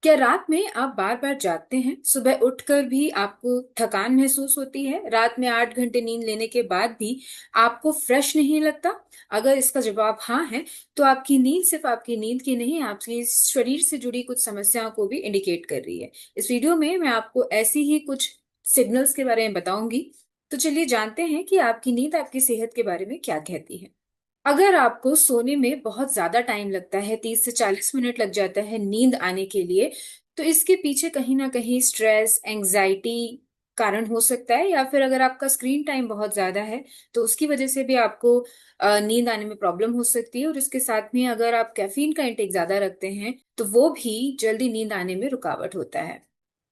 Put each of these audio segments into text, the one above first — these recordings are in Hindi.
क्या रात में आप बार-बार जागते हैं? सुबह उठकर भी आपको थकान महसूस होती है? रात में 8 घंटे नींद लेने के बाद भी आपको फ्रेश नहीं लगता? अगर इसका जवाब हाँ है, तो आपकी नींद सिर्फ़ आपकी नींद की नहीं, आपके शरीर से जुड़ी कुछ समस्याओं को भी इंडिकेट कर रही है। इस वीडियो में मैं आपको ऐसी ही कुछ सिग्नल्स के बारे में बताऊँगी। तो चलिए जानते हैं कि आपकी नींद आपकी सेहत के बारे में क्या कहती है। अगर आपको सोने में बहुत ज़्यादा टाइम लगता है, 30 से 40 मिनट लग जाता है नींद आने के लिए, तो इसके पीछे कहीं न कहीं स्ट्रेस, एंग्ज़ायटी कारण हो सकता है या फिर अगर आपका स्क्रीन टाइम बहुत ज़्यादा है, तो उसकी वज़ह से भी आपको नींद आने में प्रॉब्लम हो सकती है और इसके साथ में अगर आप कैफ़ीन का इंटेक ज़्यादा रखते हैं, तो वो भी जल्दी नींद आने में रुकावट होता है।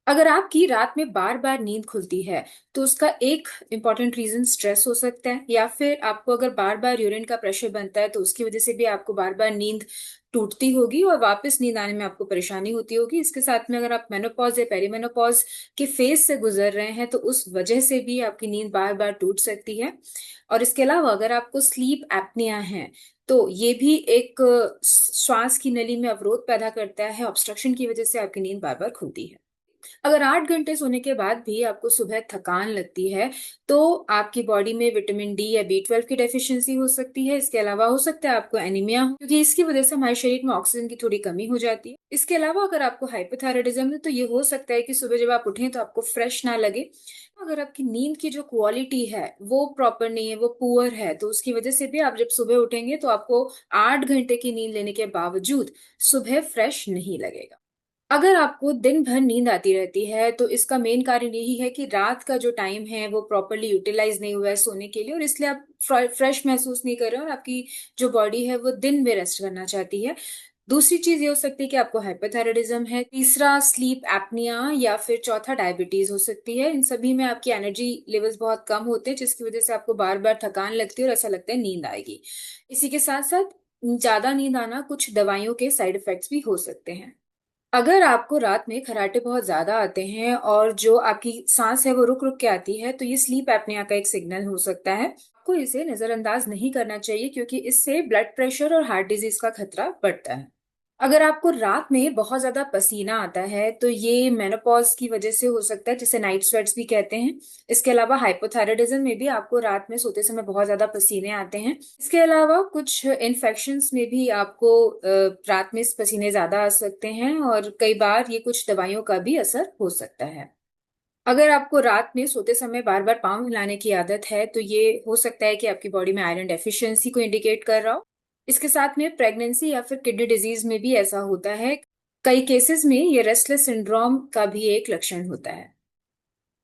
अगर आपकी रात में बार-बार नींद खुलती है, तो उसका एक इम्पॉर्टेंट रीज़न स्ट्रेस हो सकता है या फिर आपको अगर बार-बार यूरिन का प्रेशर बनता है, तो उसकी वज़ह से भी आपको बार-बार नींद टूटती होगी और वापस नींद आने में आपको परेशानी होती होगी। इसके साथ में अगर आप मेनोपॉज़ या पेरीमेनोपॉज़ के फ़ेज़ से गुज़र रहे हैं, तो उस वज़ह से भी आपकी नींद बार-बार टूट सकती है। और इसके अलावा अगर आपको स्लीप एपनिया है, तो ये भी एक श्वास की नली में अवरोध पैदा करता है, ऑब्स्ट्रक्शन की वज़ह से आपकी नींद बार-बार खुलती है। अगर 8 घंटे सोने के बाद भी आपको सुबह थकान लगती है, तो आपकी बॉडी में विटामिन डी या बी12 की डेफिशिएंसी हो सकती है। इसके अलावा हो सकता है आपको एनीमिया हो, क्योंकि इसकी वजह से हमारे शरीर में ऑक्सीजन की थोड़ी कमी हो जाती है। इसके अलावा अगर आपको हाइपोथायरायडिज़्म है, तो ये हो सकता है कि सुबह जब आप उठें तो आपको फ्रेश ना लगे। अगर आपकी नींद की जो क्वालिटी है, वो प्रॉपर नहीं है, वो पुअर है, तो उसकी वजह से भी आप जब सुबह उठेंगे तो आपको 8 घंटे की नींद लेने के बावजूद सुबह फ्रेश नहीं लगेगा। अगर आपको दिन भर नींद आती रहती है, तो इसका मेन कारण यही है कि रात का जो टाइम है, वो प्रॉपर्ली यूटिलाइज़ नहीं हुआ है सोने के लिए और इसलिए आप फ्रेश महसूस नहीं कर रहे हो और आपकी जो बॉडी है, वो दिन में रेस्ट करना चाहती है। दूसरी चीज़ ये हो सकती है कि आपको हाइपोथायरायडिज़्म है, तीसरा स्लीप एपनिया या फिर चौथा डायबिटीज़ हो सकती है। इन सभी में आपकी एनर्जी लेवल्स बहुत कम होते हैं, जिसकी वज़ह से आपको बार-बार थकान लगती है और ऐसा लगता है नींद आएगी। इसी के साथ-साथ ज़्यादा नींद आना कुछ दवाइयों के साइड इफ़ेक्ट्स भी हो सकते हैं। अगर आपको रात में खर्राटे बहुत ज़्यादा आते हैं और जो आपकी साँस है वो रुक-रुक के आती है, तो ये स्लीप एपनिया का एक सिग्नल हो सकता है। आपको इसे नज़रअंदाज नहीं करना चाहिए क्योंकि इससे ब्लड प्रेशर और हार्ट डिज़ीज़ का खतरा बढ़ता है। अगर आपको रात में बहुत ज़्यादा पसीना आता है, तो ये मेनोपॉज़ की वज़ह से हो सकता है, जिसे नाइट स्वेट्स भी कहते हैं। इसके अलावा हाइपोथायरायडिज़्म में भी आपको रात में सोते समय बहुत ज़्यादा पसीने आते हैं। इसके अलावा कुछ इन्फेक्शंस में भी आपको रात में पसीने ज़्यादा आ सकते हैं और कई बार ये कुछ दवाइयों का भी असर हो सकता है। अगर आपको रात में सोते समय बार-बार पाँव हिलाने की आदत है, तो ये हो सकता है कि आपकी बॉडी में आयरन डेफिशिएंसी को इंडिकेट कर रहा हो। इसके साथ में प्रेगनेंसी या फिर किडनी डिजीज़ में भी ऐसा होता है। कई केसेज़ में ये रेस्टलेस सिंड्रोम का भी एक लक्षण होता है।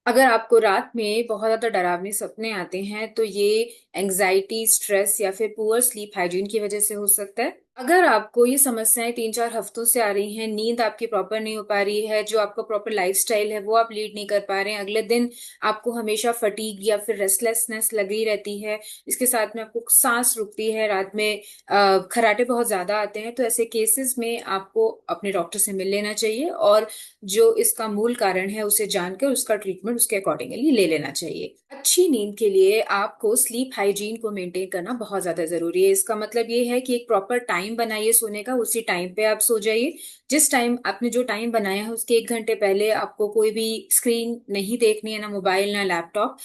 अगर आपको रात में बहुत ज़्यादा डरावने सपने आते हैं, तो ये एंग्ज़ायटी, स्ट्रेस या फिर पुअर स्लीप हाइजीन की वज़ह से हो सकता है। अगर आपको ये समस्याएँ 3-4 हफ्तों से आ रही हैं, नींद आपकी प्रॉपर नहीं हो पा रही है, जो आपका प्रॉपर लाइफ़स्टाइल है, वो आप लीड नहीं कर पा रहे हैं, अगले दिन आपको हमेशा फटीग या फिर रेस्टलेसनेस लगी रहती है, इसके साथ में आपको साँस रुकती है, रात में खर्राटे बहुत ज़्यादा आते हैं, तो ऐसे केसेज़ में आपको अपने डॉक्टर से मिल लेना चाहिए और जो इसका मूल कारण है उसे जानकर उसका ट्रीटमेंट उसके अकॉर्डिंगली ले लेना चाहिए। अच्छी नींद के लिए आपको स्लीप हाइजीन को मेंटेन करना बहुत ज़्यादा ज़रूरी है। इसका मतलब ये है कि एक प्रॉपर टाइम बनाइए सोने का, उसी टाइम पे आप सो जाइए। जिस टाइम आपने जो टाइम बनाया है उसके 1 घंटे पहले आपको कोई भी स्क्रीन नहीं देखनी है, ना मोबाइल, ना लैपटॉप।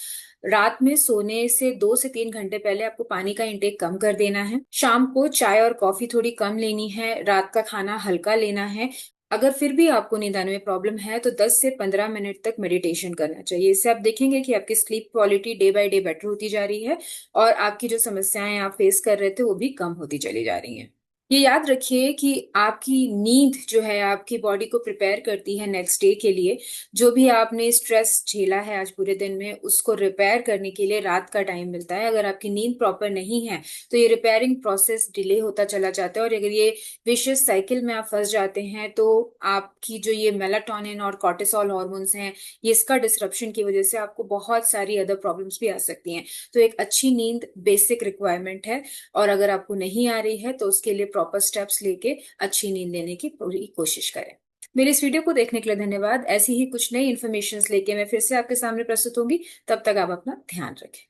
रात में सोने से 2 से 3 घंटे पहले आपको पानी का इंटेक कम कर देना है। शाम को चाय और कॉफ़ी थोड़ी कम लेनी है, रात का खाना हल्का लेना है। अगर फिर भी आपको नींद आने में प्रॉब्लम है, तो 10 से 15 मिनट तक मेडिटेशन करना चाहिए। इससे आप देखेंगे कि आपकी sleep quality day by day better होती जा रही है और आपकी जो समस्याएँ आप फेस कर रहे थे, वो भी कम होती चली जा रही हैं। ये याद रखिए कि आपकी नींद जो है आपकी बॉडी को प्रिपेयर करती है नेक्स्ट डे के लिए। जो भी आपने स्ट्रेस झेला है आज पूरे दिन में, उसको रिपेयर करने के लिए रात का टाइम मिलता है। अगर आपकी नींद प्रॉपर नहीं है, तो ये रिपेयरिंग प्रोसेस डिले होता चला जाता है और अगर ये विशियस साइकिल में आप फँस जाते हैं, तो आपकी जो ये मेलाटोनिन और कॉर्टिसोल हार्मोन्स हैं, ये इसका डिसरप्शन की वज़ह से आपको बहुत सारी अदर प्रॉब्लम्स भी आ सकती हैं। तो एक अच्छी नींद बेसिक रिक्वायरमेंट है और अगर आपको नहीं आ रही है, तो उसके लिए प्रॉपर स्टेप्स लेके अच्छी नींद लेने की पूरी कोशिश करें। मेरे इस वीडियो को देखने के लिए धन्यवाद। ऐसी ही कुछ नई इन्फॉर्मेशंस लेके मैं फिर से आपके सामने प्रस्तुत होंगी। तब तक आप अपना ध्यान रखें।